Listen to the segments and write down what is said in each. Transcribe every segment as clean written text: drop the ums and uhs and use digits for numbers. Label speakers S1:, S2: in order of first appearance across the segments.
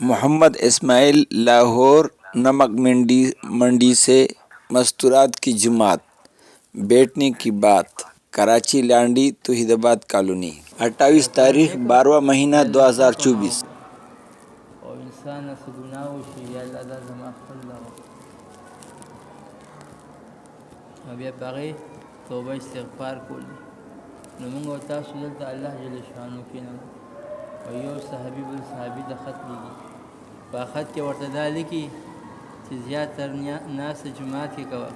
S1: मोहम्मद इस्माइल, लाहौर नमक मंडी से मस्तूरात की जमात, बैठने की बात, कराची लांडी तौहीदाबाद कॉलोनी। 28 तारीख 12वां महीना 2024।
S2: और इंसान से गुनाह वشي یا الله دا زما خپل دغه او بیا په هغې توبه استغفار کول دي. نو موږ او تاسو دلته الله جل شانو کېنولو او یو صحابي بل صحابي ته خط لیکي. په خط کې ورته دا لیکي چې زیاتر ناسته جومات کې کوه.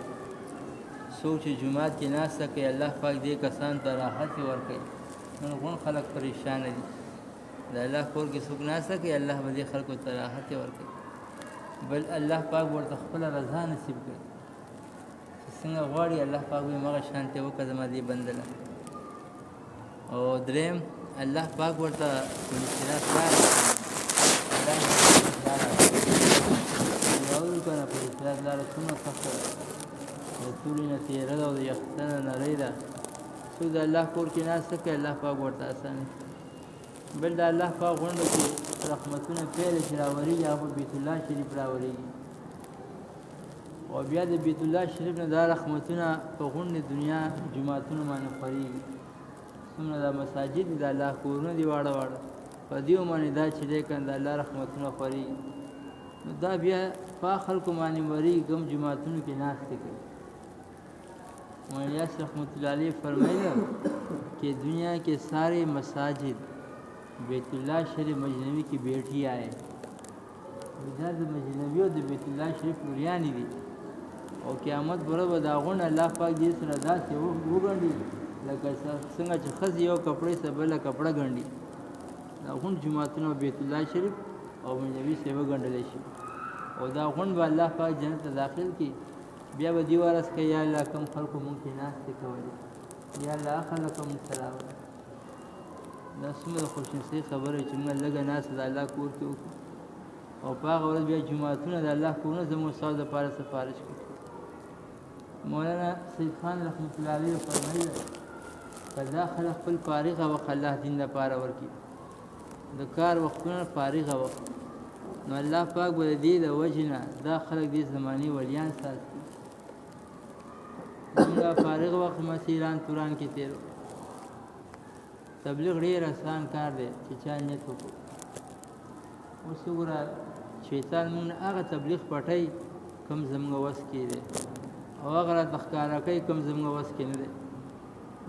S2: څوک چې جومات کې ناسته کوي الله پاک دې کسانو ته راحت ورکوي. نن غون خلک پریشانه دي. د الله کور کې څوک ناسته کوي الله به دې خلکو ته راحت ورکوي. بل الله پاک ورته خپله رضا نصیب کړي چې څنګه غواړي الله پاک به همغه شانتې وکړه زما دې بنده له. او دریم الله پاک ورته صراط لاره واورو که نه په صراط لاره څومره سخته ده، د تورې نه تېره ده او د یخته نه نرۍ ده. څوک د الله کور کې ناسته کوي الله پاک ورته اسانه. بل د الله پاک غونډو کې رحمتونه پیلې چې راورېږي هغه په بیت الله شریف راورېږي. او بیا د بیت الله شریف نه دا رحمتونه په غونډې دنیا جوماتونو باندې خورېږي. څومره دا مساجد دي د الله کورونه دي واړه واړه، په دیو باندې دا چې دی که نه د الله رحمتونه خورېږي. نو دا بیا په خلکو باندې ورېږي کوم جوماتونو کې ناستې کوي. مولانا الیاس رحمت الله علیه فرمایله کہ دنیا کے سارے مساجد بیت اللہ شریف مجنبی کی بیٹھی آئے. دا د مجنبی او د بیت الله شریف لوریانې دي. او قیامت بره به دا غونډه الله پاک دې سره داسې وګڼي لکه څنګه چې ښځې یو کپړې سره بله کپړه ګڼي. دا غونډ جوماتونه بیت الله شریف او مجنبي سره وګڼلی شي. او دا غونډ به الله پاک جنت ته داخل کړي. بیا به دې ورځ کوي یا الله کوم خلکو مونږ کې ناستې کولې یا الله هغه خلکو مونږ ته راوړه. دا څومره د خوشنصۍ خبره چې موږ لږه ناسته د الله کور کې وکړو او په هغه ورځ بیا جوماتونه د الله کورونه زموږ ستاسو دپاره سفارش کوي. مولانا سید خان رحمت الله علیه فرمایله که دا خلک خپل فارغه وخت الله دین دپاره ورکړي، د کار وختونه فارغه وخت، نو الله پاک به د دې د وجې نه دا خلک دې زمانې ولیان ساتي. زموږ فارغ وخت مس ایران توران کې تېر تبلیغ ډېر اسان کار دی چې چا نیت وکړو. اوس وګوره شیطان موږ نه هغه تبلیغ پټوي کوم زموږ وس کې دی او هغه راته ښکاره کوي کوم زموږ وس کې نه دی.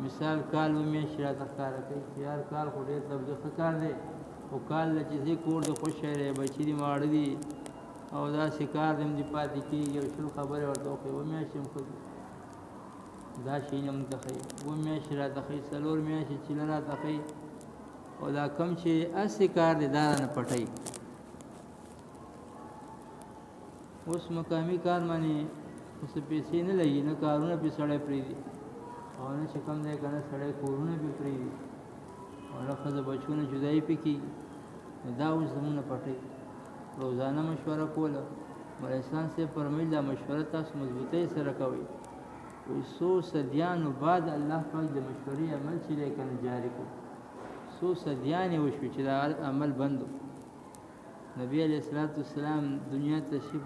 S2: مثال کال و میاشتې راته ښکاره کوي چې یار کال خو ډېر تبلیغ ښه کار دی خو کال له چې ځې کور دی خوشی دی بچي دي ماړه دي او داسې کار دی هم دې پاتې کېږي او شل خبرې ورته وښیي. 2 میاشتې هم ښه دي دا شیونه موږ ته ښیي. 2 میاشتې راته ښیي 4 میاشتې چیله راته ښیي او دا کوم چې هسې کار دی دا رانه پټوي. اوس مقامي کار باندې اوس پیسې نه لګي نه کارونه پې سړی پرېږدي او نه چې کوم دی که نه سړی کورونه پې پرېږدي او نه ښځه بچونه جدایي پې کېږي. نو دا اوس زموږ نه پټوي. روزانه مشوره کوله مول اسلام صاحب فرمایي دا مشوره تاسو مضبوطۍ سره کوئ. وایي 100 صدیانو بعد الله پاک د مشورې عمل چې دی که نه جاري کړو. 100 صدیانې وشوې چې دا عمل بند و. نبی علیه الصلاة والسلام دنیا تشریف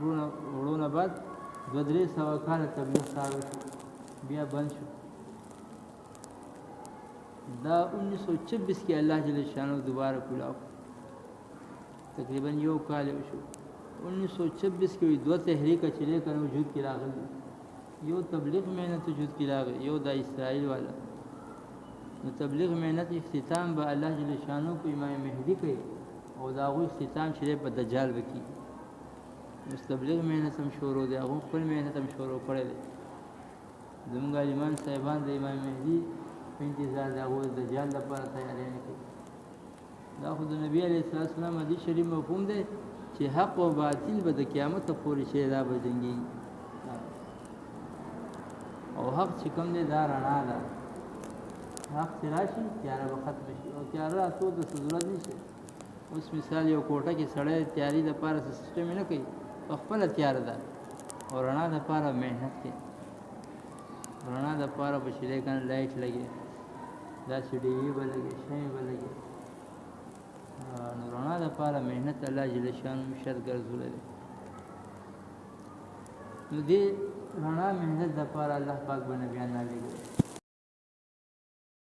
S2: وړونه بعد 200-300 کاله تبلیغ کار وشو بیا بند شو. دا 1926 کې الله جل شانو دوباره کولاو تقریبا 1 کال وشو. 1926 کې 2 تحریکه چې دی که نه وجود کې راغلي. یو تبلیغ محنت وجود کې راغی یو د اسرائیل والا. نو تبلیغ محنت اختتام به الله جل شانو کو امام مهدي کوي او د هغوی اختتام چې دی په دجال به کېږي. اوس تبلیغ محنت هم شروع دی هغوی خپل محنت هم شروع کړی دی. زموږ عالمان صاحبان د امام مهدي په انتظار د هغوی د دجال لپاره تیاریانې کوي. دا خو د نبي علیه السلام حدیث شریف مفهوم دی چې حق او باطل به د قیامت پورې شی دا به جنګېږي او حق چې کوم دی دا رڼا ده. حق چې راشي تیاره به ختم شي او تیاره راتلو ته څه ضرورت نشته. اوس مثال یو کوټه کې سړی تیاري دپاره څه سیسټم یې نه کوي په خپله تیاره ده او رڼا دپاره محنت کوي. رڼا دپاره به چې دی که نه لایټ لګي داسې ډیوې به لګي شمعې به لګي نو رڼا دپاره محنت الله جل شانو شرط ګرځولی دی نو دې رڼا محنت دپاره الله پاک به نبیان رالیږلي